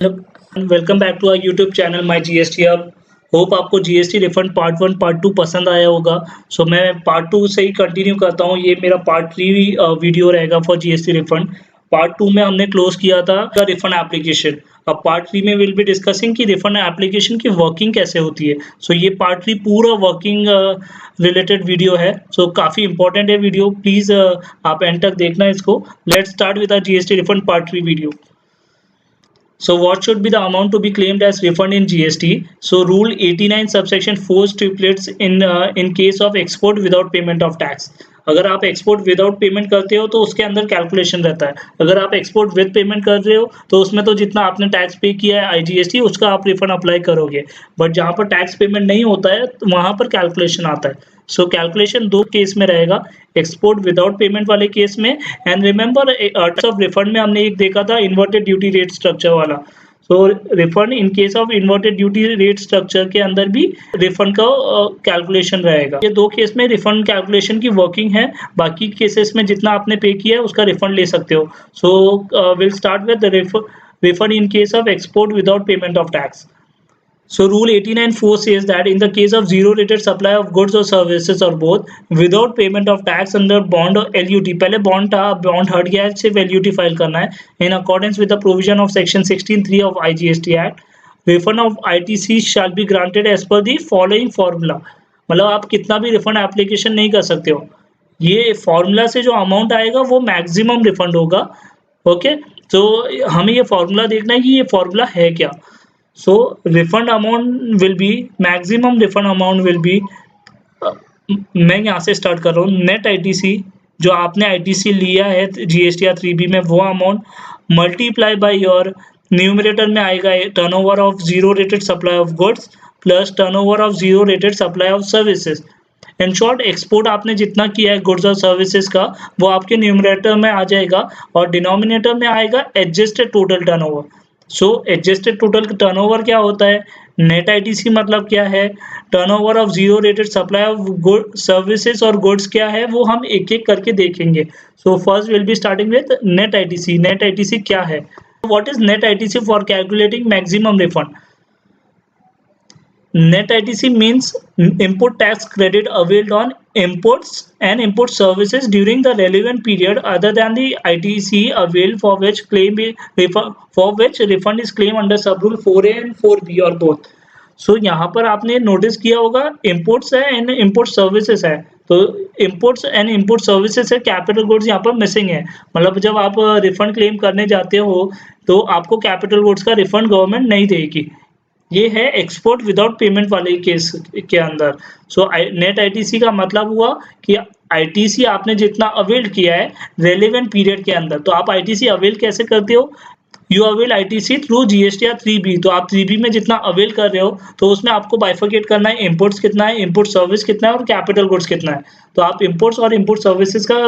Welcome back to our YouTube channel my GST hub. Hope आपको GST refund part 1 part 2 पसंद आया होगा। सो मैं पार्ट 2 से ही कंटिन्यू करता हूँ। ये मेरा पार्ट 3 वीडियो रहेगा फॉर जीएसटी रिफंड। पार्ट 2 में हमने क्लोज किया था रिफंड एप्लीकेशन। अब पार्ट 3 में विल बी डिस्कसिंग कि रिफंड एप्लीकेशन की वर्किंग कैसे होती है। सो ये पार्ट 3 पूरा वर्किंग रिलेटेड वीडियो है। सो काफ़ी इंपॉर्टेंट है वीडियो, प्लीज़ आप एंड तक देखना इसको। Let's start with our GST refund part 3 video. So what should be the amount to be claimed as refund in GST? So Rule 89 subsection 4 stipulates in case of export without payment of tax. अगर आप export without payment करते हो तो उसके अंदर calculation रहता है। अगर आप एक्सपोर्ट विद पेमेंट कर रहे हो तो उसमें तो जितना आपने टैक्स पे किया है आईजीएसटी उसका आप रिफंड अप्लाई करोगे। बट जहाँ पर टैक्स पेमेंट नहीं होता है तो वहाँ पर कैलकुलेशन आता है। सो कैलकुलेशन दो केस में रहेगा, एक्सपोर्ट विदाउट पेमेंट वाले केस में and remember types of refund में हमने एक देखा था इन्वर्टेड ड्यूटी रेट स्ट्रक्चर वाला। So refund in case of inverted duty rate structure के अंदर भी रिफंड का कैलकुलेशन रहेगा। ये दो केस में रिफंड कैलकुलेशन की वर्किंग है। बाकी केसेस में जितना आपने पे किया है उसका रिफंड ले सकते हो। So will start with refund in case of export without payment of tax. So Rule 89(4) says that in the case of zero-rated supply of goods or services or both without payment of tax under bond or LUT, पहले bond था, bond हट गया है, सिर्फ LUT file करना है। In accordance with the provision of Section 16(3) of IGST Act, refund of ITC shall be granted as per the following formula. मतलब आप कितना भी रिफंड एप्लीकेशन नहीं कर सकते हो। ये फॉर्मूला से जो अमाउंट आएगा वो मैक्सिमम रिफंड होगा। ओके, तो हमें ये फॉर्मूला देखना है कि ये फॉर्मूला है क्या। So refund amount will be maximum refund amount will be मैं यहाँ से स्टार्ट कर रहा हूँ। नेट आईटीसी जो आपने आईटीसी लिया है जीएसटी या 3B में वो amount multiply by your numerator में आएगा turnover of zero rated supply of goods plus turnover of zero rated supply of services. In short export आपने जितना किया है गुड्स और सर्विसेज का वो आपके न्यूमरेटर में आ जाएगा और डिनोमिनेटर में आएगा एडजस्टेड टोटल टर्नओवर। सो एडजस्टेड टोटल टर्नओवर क्या होता है? नेट आईटीसी मतलब क्या है? Turnover of zero rated supply of good services और गुड्स क्या है वो हम एक एक करके देखेंगे। So first will be starting with net ITC. Net ITC क्या है? What is net ITC for calculating maximum refund? Net ITC means input tax credit availed on imports and import services during the relevant period other than the ITC availed for which refund is claimed under subrule 4A and 4B or both. So यहाँ पर आपने notice किया होगा imports है and import services है। तो imports and import services है, capital goods यहाँ पर मिसिंग है। मतलब जब आप रिफंड क्लेम करने जाते हो तो आपको कैपिटल गुड्स का रिफंड गवर्नमेंट नहीं देगी। ये है एक्सपोर्ट विदाउट पेमेंट वाले केस के अंदर। सो नेट आईटीसी का मतलब हुआ कि आईटीसी आपने जितना अवेल किया है रेलेवेंट पीरियड के अंदर। तो आप आईटीसी अवेल कैसे करते हो? You avail ITC through GST या 3B। तो आप 3B में जितना अवेल कर रहे हो तो उसमें आपको बाइफरकेट करना है, इम्पोर्ट्स कितना है, इम्पोर्ट सर्विस कितना है और कैपिटल गुड्स कितना है। तो आप इम्पोर्ट्स और इम्पोर्ट सर्विसेज का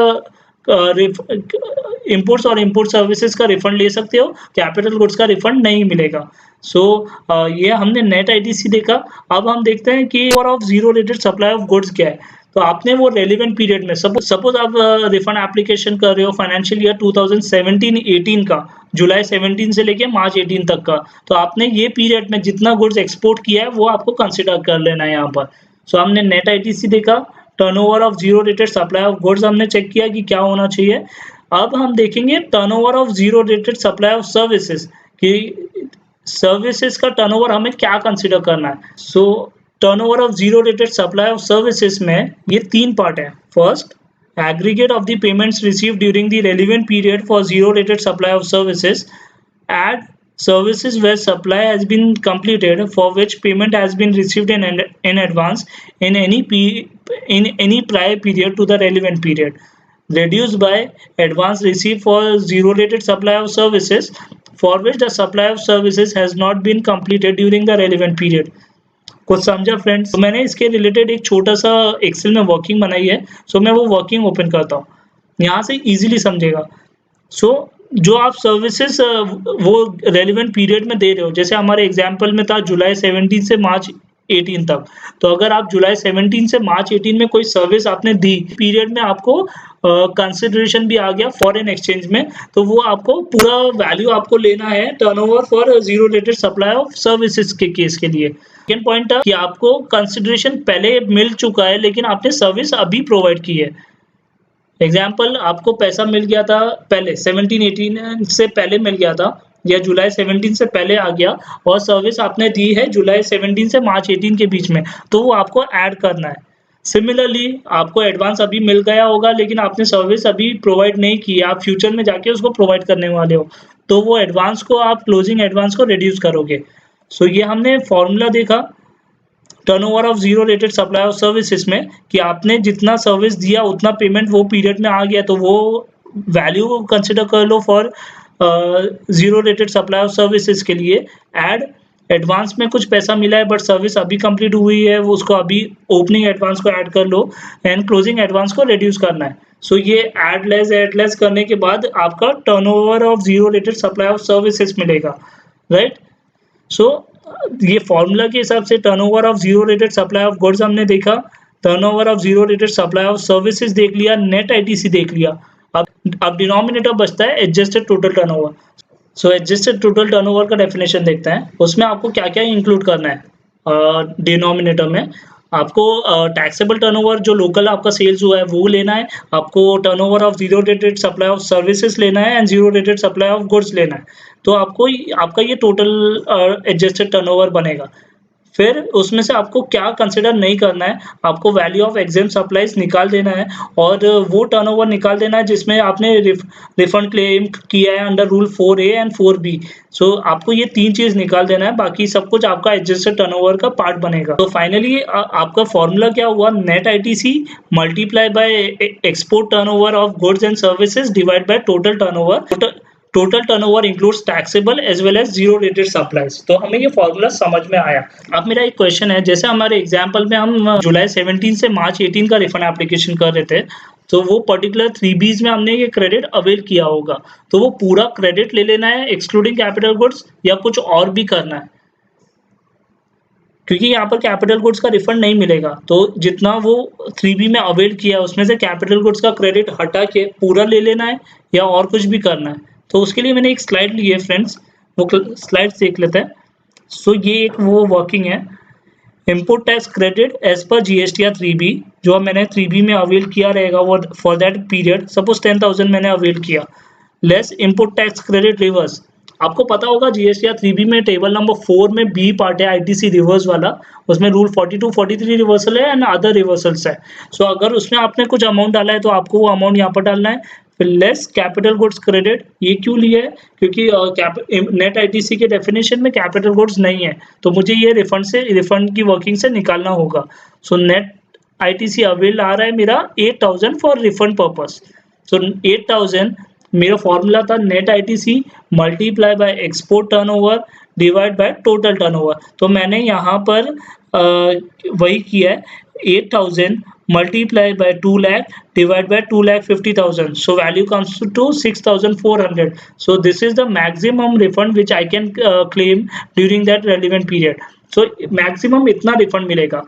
इम्पोर्ट्स और इम्पोर्ट सर्विसेज का रिफंड ले सकते हो, कैपिटल गुड्स का रिफंड नहीं मिलेगा। सो ये हमने नेट आईटीसी देखा। अब हम देखते हैं कि of zero rated supply of goods क्या है। तो आपने वो रेलिवेंट पीरियड में सपोज आप रिफंड एप्लीकेशन कर रहे हो फाइनेंशियल ईयर 2017-18 का, जुलाई 17 से लेके मार्च 18 तक का। तो आपने ये पीरियड में जितना गुड्स एक्सपोर्ट किया है वो आपको कंसिडर कर लेना है यहाँ पर। सो हमने नेट आईटीसी देखा, turnover of zero rated supply of goods हमने चेक किया कि क्या होना चाहिए। अब हम देखेंगे turnover of zero rated supply of services कि सर्विसेज का टर्नओवर हमें क्या कंसिडर करना है। So turnover of zero rated supply of services में ये तीन पार्ट है। First, aggregate of the payments received during the relevant period for zero rated supply of services. Add services where supply has been completed for which payment has been received in advance in any prior period to the relevant period, reduced by advance received for zero rated supply of services for which the supply of services has not been completed during the relevant period. कुछ समझा friends? तो मैंने इसके related एक छोटा सा Excel में working बनाई है। सो मैं वो वर्किंग ओपन करता हूँ, यहाँ से इजीली समझेगा। सो जो आप सर्विसेज वो रेलिवेंट पीरियड में दे रहे हो, जैसे हमारे एग्जांपल में था जुलाई 17 से मार्च 18 तक। तो अगर आप जुलाई 17 से मार्च 18 में कोई सर्विस आपने दी, पीरियड में आपको कंसिडरेशन भी आ गया फॉरेन एक्सचेंज में, तो वो आपको पूरा वैल्यू आपको लेना है turnover for zero rated supply of services के केस के लिए। सेकेंड पॉइंट था कि आपको कंसिडरेशन पहले मिल चुका है लेकिन आपने सर्विस अभी प्रोवाइड की है। एग्जाम्पल, आपको पैसा मिल गया था पहले 17-18 से पहले मिल गया था, या जुलाई 17 से पहले आ गया, और सर्विस आपने दी है जुलाई 17 से मार्च 18 के बीच में, तो वो आपको ऐड करना है। सिमिलरली आपको एडवांस अभी मिल गया होगा लेकिन आपने सर्विस अभी प्रोवाइड नहीं की, आप फ्यूचर में जाके उसको प्रोवाइड करने वाले हो, तो वो एडवांस को आप क्लोजिंग एडवांस को रिड्यूस करोगे। सो ये हमने फॉर्मूला देखा turnover of zero rated supply of services में, कि आपने जितना सर्विस दिया उतना पेमेंट वो पीरियड में आ गया, तो वो वैल्यू कंसिडर कर लो for zero rated supply of services के लिए। ऐड एडवांस में कुछ पैसा मिला है बट सर्विस अभी कंप्लीट हुई है, वो उसको अभी ओपनिंग एडवांस को ऐड कर लो, एंड क्लोजिंग एडवांस को रिड्यूस करना है। सो ये ऐड लेस करने के बाद आपका turnover of zero rated supply of services मिलेगा, राइट। सो ये फॉर्मूला के हिसाब से turnover of zero rated supply of goods हमने देखा, turnover of zero rated supply of services देख लिया, नेट आईटीसी देख लिया। अब डिनोमिनेटर बचता है एडजस्टेड टोटल टर्नओवर। सो एडजस्टेड टोटल टर्नओवर का डेफिनेशन देखते हैं, उसमें आपको क्या क्या इंक्लूड करना है। डिनोमिनेटर में आपको टैक्सेबल टर्नओवर जो लोकल आपका सेल्स हुआ है वो लेना है, आपको turnover of zero rated supply of services लेना है, and zero rated supply of goods लेना है, तो आपको आपका ये टोटल एडजस्टेड टर्नओवर बनेगा। फिर उसमें से आपको क्या कंसिडर नहीं करना है, आपको वैल्यू ऑफ एग्जाम सप्लाईज निकाल देना है, और वो टर्नओवर निकाल देना है जिसमें आपने रिफंड क्लेम किया है under rule 4A and 4B। सो आपको ये तीन चीज निकाल देना है, बाकी सब कुछ आपका एडजस्टेड टर्नओवर का पार्ट बनेगा। तो फाइनली आपका फॉर्मूला क्या हुआ, net ITC multiply by export turnover of goods and services divide by total turnover. Total turnover includes taxable as well as zero rated supplies. तो हमें ये फॉर्मूला समझ में आया। अब मेरा एक क्वेश्चन है, जैसे हमारे एग्जांपल में हम जुलाई 17 से मार्च 18 का रिफंड एप्लीकेशन कर रहे थे, तो वो पर्टिकुलर 3Bs में हमने ये क्रेडिट अवेल किया होगा, तो वो पूरा क्रेडिट ले लेना है एक्सक्लूडिंग कैपिटल गुड्स, या कुछ और भी करना है, क्योंकि यहाँ पर कैपिटल गुड्स का रिफंड नहीं मिलेगा, तो जितना वो 3B में अवेल किया है उसमें से कैपिटल गुड्स का क्रेडिट हटा के पूरा ले लेना है, या और कुछ भी करना है। तो उसके लिए मैंने एक स्लाइड ली है फ्रेंड्स, वो स्लाइड देख लेते हैं। सो ये एक वो वर्किंग है, input tax credit as per GSTR 3B, जो मैंने 3B में अवेल किया रहेगा वो फॉर दैट पीरियड, सपोज 10,000 मैंने अवेल किया, less input tax credit reverse. आपको पता होगा GSTR 3B में टेबल नंबर 4 में B पार्ट है ITC रिवर्स वाला, उसमें रूल 42-43 रिवर्सल है एंड अदर रिवर्सल्स है। सो अगर उसमें आपने कुछ अमाउंट डाला है तो आपको वो अमाउंट यहाँ पर डालना है। फिर लेस कैपिटल गुड्स क्रेडिट, ये क्यों लिया है, क्योंकि नेट आईटीसी के डेफिनेशन में कैपिटल गुड्स नहीं है, तो मुझे ये रिफंड की वर्किंग से निकालना होगा। सो नेट आईटीसी अवेल आ रहा है मेरा 8,000 फॉर रिफंड पर्पस। सो 8,000 मेरा फॉर्मूला था net ITC multiply by export turnover divide by total turnover. तो मैंने यहाँ पर वही किया है, 8,000 multiply by 2 lakh divided by 2,50,000, so value comes to 6,400. so this is the maximum refund which I can claim during that relevant period. so maximum इतना refund मिलेगा।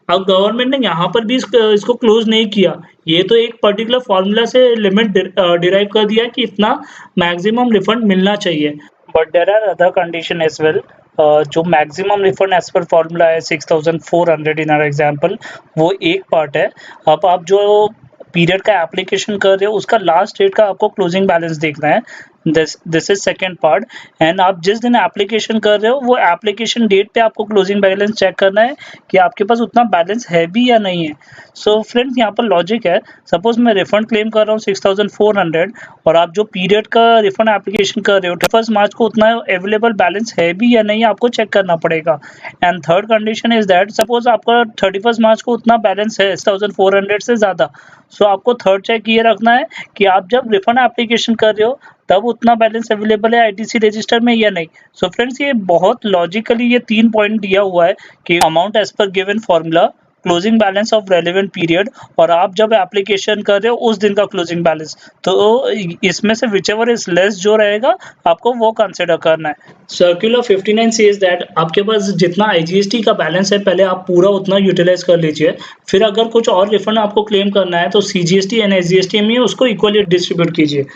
अब गवर्नमेंट ने यहाँ पर भी इसको क्लोज नहीं किया, ये तो एक पर्टिकुलर फॉर्मूला से लिमिट डिराइव कर दिया कि इतना मैक्सिमम रिफंड मिलना चाहिए, but there are other condition as well. जो maximum refund as per formula है 6,400 इन आवर एग्जांपल, वो एक पार्ट है। अब आप जो पीरियड का एप्लीकेशन कर रहे हो उसका लास्ट डेट का आपको क्लोजिंग बैलेंस देखना है, this is second part. And आप जिस दिन एप्लीकेशन कर रहे हो वो एप्लीकेशन डेट पे आपको क्लोजिंग बैलेंस चेक करना है कि आपके पास उतना बैलेंस है भी या नहीं है। सो फ्रेंड्स यहाँ पर लॉजिक है, सपोज मैं रिफंड क्लेम कर रहा हूँ 6,400 और आप जो पीरियड का रिफंड एप्लीकेशन कर रहे हो 31 मार्च को उतना अवेलेबल बैलेंस है भी या नहीं आपको चेक करना पड़ेगा। And third condition is that suppose आपका 31 मार्च को उतना बैलेंस है 6,400 से ज़्यादा, सो आपको थर्ड चेक ये रखना है कि आप जब रिफंड एप्लीकेशन कर रहे हो तब उतना बैलेंस अवेलेबल है आईटीसी रजिस्टर में या नहीं। सो फ्रेंड्स ये बहुत लॉजिकली ये 3 पॉइंट दिया हुआ है कि amount as per given formula closing balance of relevant period और आप जब एप्लीकेशन कर रहे हो उस दिन का क्लोजिंग बैलेंस। तो इसमें से व्हिचएवर इज लेस जो रहेगा आपको वो कंसिडर करना है। सर्कुलर 59 सेज दैट आपके पास जितना आईजीएसटी का बैलेंस है पहले आप पूरा उतना यूटिलाइज कर लीजिए, फिर अगर कुछ और रिफंड आपको क्लेम करना है तो सीजीएसटी एंड एसजीएसटी में उसको इक्वली डिस्ट्रीब्यूट कीजिए।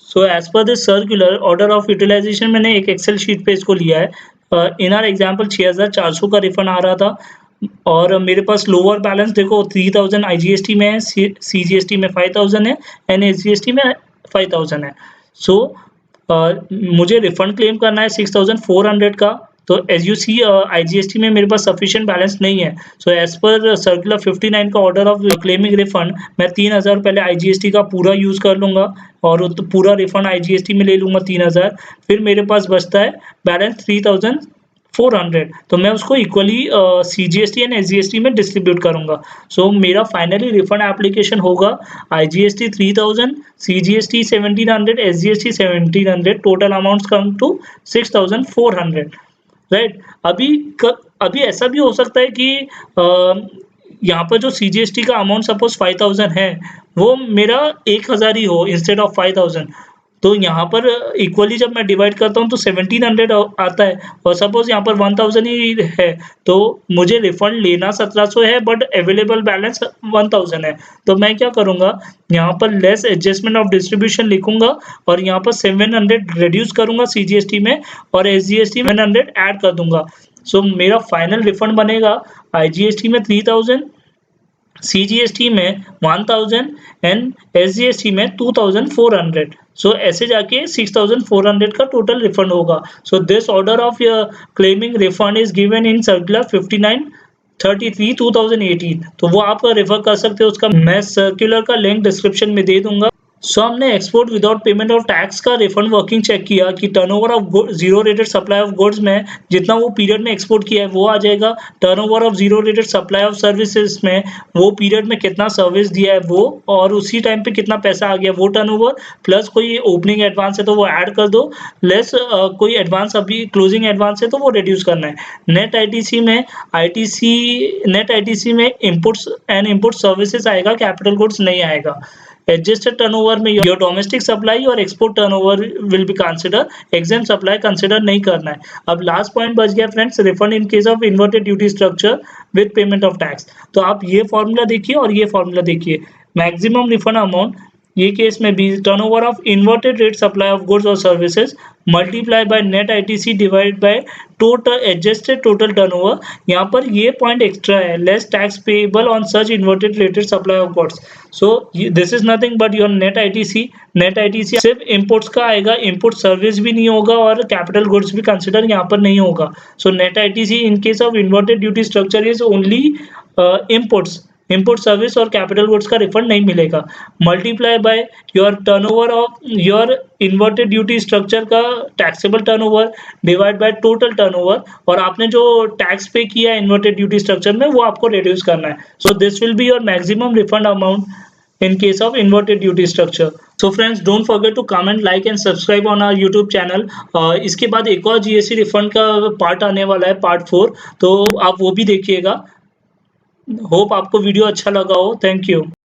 So as per this circular order of utilization मैंने एक एक्सेल शीट पे इसको लिया है। इन आर एग्जाम्पल 6400 का रिफंड आ रहा था और मेरे पास लोअर बैलेंस देखो 3000 आईजीएसटी में है, सीजीएसटी में 5000 है एंड एसजीएसटी में 5000 है। सो मुझे रिफंड क्लेम करना है 6400 का। तो एज यू सी आईजीएसटी में मेरे पास सफिशिएंट बैलेंस नहीं है। सो एज पर सर्कुलर 59 का ऑर्डर ऑफ क्लेमिंग रिफंड मैं 3000 पहले आईजीएसटी का पूरा यूज कर लूंगा और तो पूरा रिफंड आईजीएसटी में ले लूंगा 3000। फिर मेरे पास बचता है बैलेंस 3400, तो मैं उसको इक्वली सीजीएसटी एंड एसजीएसटी में डिस्ट्रीब्यूट करूंगा। सो मेरा फाइनली रिफंड एप्लीकेशन होगा IGST 3000, CGST 1700, SGST 1700, total amounts come to 6400, right. अभी ऐसा भी हो सकता है कि यहाँ पर जो सीजीएसटी का अमाउंट सपोज 5000 है वो मेरा 1000 ही हो इंस्टेड ऑफ 5000। तो यहाँ पर इक्वली जब मैं डिवाइड करता हूँ तो 1700 आता है और सपोज यहाँ पर 1000 ही है तो मुझे रिफंड लेना 1700 है बट अवेलेबल बैलेंस 1000 है। तो मैं क्या करूँगा, यहाँ पर लेस एडजस्टमेंट ऑफ डिस्ट्रीब्यूशन लिखूंगा और यहाँ पर 700 रिड्यूस करूँगा सीजीएसटी में और एसजीएसटी में 700 ऐड कर दूंगा। सो मेरा फाइनल रिफंड बनेगा आईजीएसटी में 3000, सीजीएसटी में 1000 एंड एसजीएसटी में 2400। सो ऐसे जाके 6400 का टोटल रिफंड होगा। So this order of claiming refund is given in circular 5933 2018। तो वो आप रेफर कर सकते हो, उसका मैं सर्कुलर का लिंक डिस्क्रिप्शन में दे दूंगा। सो हमने export without payment of tax का रिफंड वर्किंग चेक किया कि turnover of zero rated supply of goods में जितना वो पीरियड में एक्सपोर्ट किया है वो आ जाएगा। Turnover of zero rated supply of services में वो पीरियड में कितना सर्विस दिया है वो और उसी टाइम पे कितना पैसा आ गया वो टर्नओवर, प्लस कोई ओपनिंग एडवांस है तो वो ऐड कर दो, लेस कोई एडवांस अभी क्लोजिंग एडवांस है तो वो रिड्यूस करना है। नेट आईटीसी में इनपुट्स एंड इनपुट सर्विसेज आएगा, कैपिटल गुड्स नहीं आएगा। एडजस्टेड टर्नओवर में योर डोमेस्टिक सप्लाई और export turnover will be consider, exempt supply consider नहीं करना है। अब लास्ट पॉइंट बच गया friends, refund in case of inverted duty structure with payment of tax. तो आप ये फॉर्मूला देखिए और ये फॉर्मूला देखिए। मैक्सिमम रिफंड अमाउंट ये केस में भी turnover of inverted rate supply of goods और services multiply by net ITC divide by total adjusted total turnover. यहाँ पर ये पॉइंट एक्स्ट्रा है, less tax payable on such inverted rated supply of goods. So this is nothing but your net ITC. Net ITC सिर्फ imports का आएगा, import service भी नहीं होगा और कैपिटल गुड्स भी कंसिडर यहाँ पर नहीं होगा। So net ITC in case of inverted duty structure is only imports, import service और कैपिटल गुड्स का रिफंड नहीं मिलेगा। Multiply by your turnover of your inverted duty structure का taxable turnover divide by total turnover, और आपने जो tax पे किया इन्वर्टेड ड्यूटी स्ट्रक्चर में वो आपको रिड्यूस करना है। So this will be your maximum refund amount in case of inverted duty structure. So friends, don't forget to comment, like and subscribe on our YouTube channel. इसके बाद एक और GST refund का पार्ट आने वाला है, पार्ट 4, तो आप वो भी देखिएगा। होप आपको वीडियो अच्छा लगा हो। Thank you.